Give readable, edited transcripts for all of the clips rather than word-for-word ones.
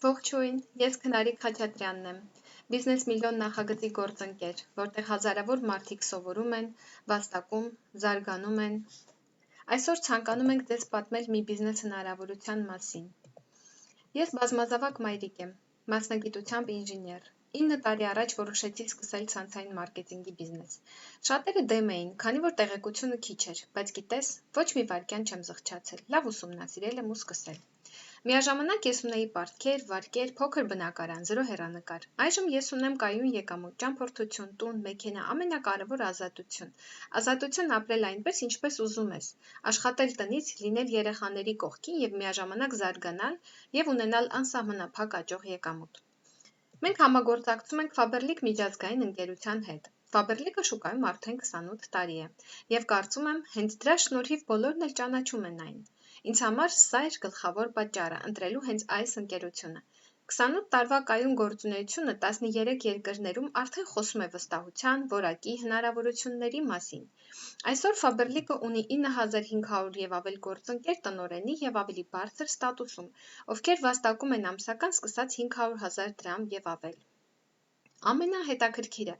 Ողջույն, ես Քնարիկ Խաչատրյանն եմ, Բիզնես միլիոն նախագծի գործընկեր, որտեղ հազարավոր մարդիկ սովորում են, վաստակում, զարգանում են։ Այսօր ցանկանում ենք ձեզ պատմել մի բիզնես հնարավորության մասին։ Ես բազմազավակ մայրիկ եմ, մասնագիտությամբ ինժեներ։ 9 տարի առաջ որոշեցի սկսել ցանցային մարքեթինգի բիզնես։ Շատերը դեմ էին, քանի որ տեղեկությունը քիչ էր, բայց գիտես, ոչ մի վայրկյան չեմ զղջացել, լավ ուսումնասիրել եմ ու սկսել։ Միաժամանակ ես ունեի պարտքեր, վարկեր, փոքր բնակարան, 0 հեռանկար։ Այժմ ես ունեմ կայուն եկամուտ, ճամփորդություն, տուն, մեքենա, ամենակարևորը ազատություն։ Ազատություն ապրել այնպես, ինչպես ուզում ես, աշխատել տնից, լինել երեխաների կողքին եւ միաժամանակ զարգանալ եւ ունենալ անսահմանափակ աճող եկամուտ։ Մենք համագործակցում ենք Faberlic միջազգային ընկերության հետ։ Faberlic-ը շուկայում արդեն 28 տարի է եւ կարծում եմ, հենց դրա շնորհիվ բոլորն էլ ճանաչում են այն։ Ինձ համար սա էր գլխավոր պատճառը ընտրելու հենց այս ընկերությունը։ 28 տարվա կայուն գործունեությունը 13 երկրներում արդեն խոսում է վստահության, որակի, հնարավորությունների մասին։ Այսօր Faberlic-ը ունի 9500 եւ ավել գործընկեր տնօրենի եւ ավելի բարձր ստատուսում, ովքեր վաստակում են ամսական սկսած 500,000 դրամ եւ ավել։ Ամենահետաքրքիրը,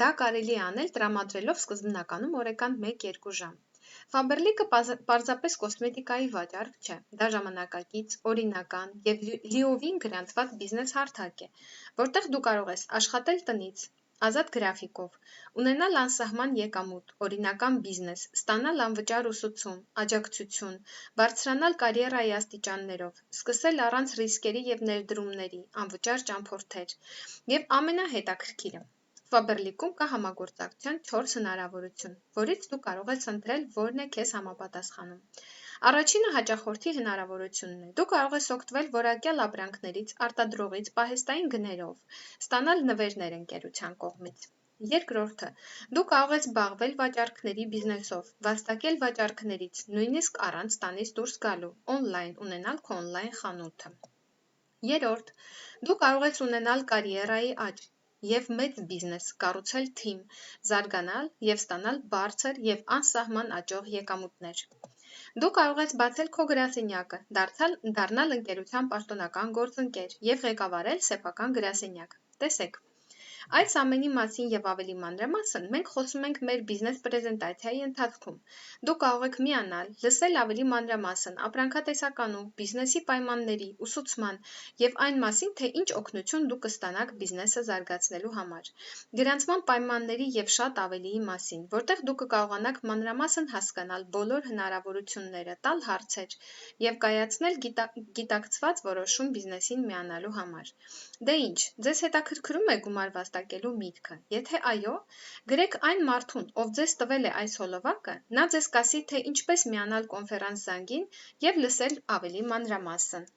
դա կարելի է անել տրամադրելով սկզբնականում օրական 1-2 ժամ։ Faberlic-ը պարզապես կոսմետիկայի վաճառք չէ, դա ժամանակակից, օրինական եւ լիովին գրանցված բիզնես հարթակ է, որտեղ դու կարող ես աշխատել տնից, ազատ գրաֆիկով, ունենալ անսահման եկամուտ, օրինական բիզնես, ստանալ անվճար ուսուցում, աջակցություն, բարձրանալ կարիերայի աստիճաններով, սկսել առանց ռիսկերի եւ ներդրումների, անվճար ճամփորդեր եւ ամենահետաքրքիրը Faberlic-ում կա համագործակցության 4 հնարավորություն, որից դու կարող ես ընտրել, որն է քեզ համապատասխանում։ Առաջինը հաճախորդի հնարավորությունն է։ Դու կարող ես օգտվել որակյալ ապրանքներից, արտադրողից, պահեստային գներով, ստանալ նվերներ ընկերության կողմից։ Երկրորդը, դու կարող ես զբաղվել վաճառքների բիզնեսով, վաստակել վաճառքներից, նույնիսկ առանց տանից դուրս գալու, օնլայն, ունենալ քո օնլայն խանութը։ Երրորդ, դու կարող ես ունենալ կարիերայի աճ եւ մեծ բիզնես, կառուցել թիմ, զարգանալ եւ ստանալ բարձր եւ անսահման աճող եկամուտներ։ Դու կարող ես բացել քո գրասենյակը, դառնալ ընկերության պաշտոնական գործընկեր եւ ղեկավարել սեփական գրասենյակ։ Տեսեք, այս ամենի մասին եւ ավելի մանրամասն մենք խոսում ենք մեր բիզնես պրեզենտացիայի ընթացքում։ Դու կարող եք միանալ, լսել ավելի մանրամասն ապրանքատեսականու, բիզնեսի պայմանների, ուսուցման եւ այն մասին, թե ինչ օգնություն դու կստանաք բիզնեսը զարգացնելու համար։ Գրանցման պայմանների եւ շատ ավելիի մասին, որտեղ դու կկարողանաք մանրամասն հասկանալ բոլոր հնարավորությունները, տալ հարցեր եւ կայացնել գիտակցված որոշում բիզնեսին միանալու համար։ Դե ինչ, ձեզ հետաքրքրում է գումար վաստակելու միտքը։ Եթե այո, գրեք այն մարդուն, ով ձեզ տվել է այս հոլովակը, նա ձեզ կասի, թե ինչպես միանալ կոնֆերանս զանգին եւ լսել ավելի մանրամասն։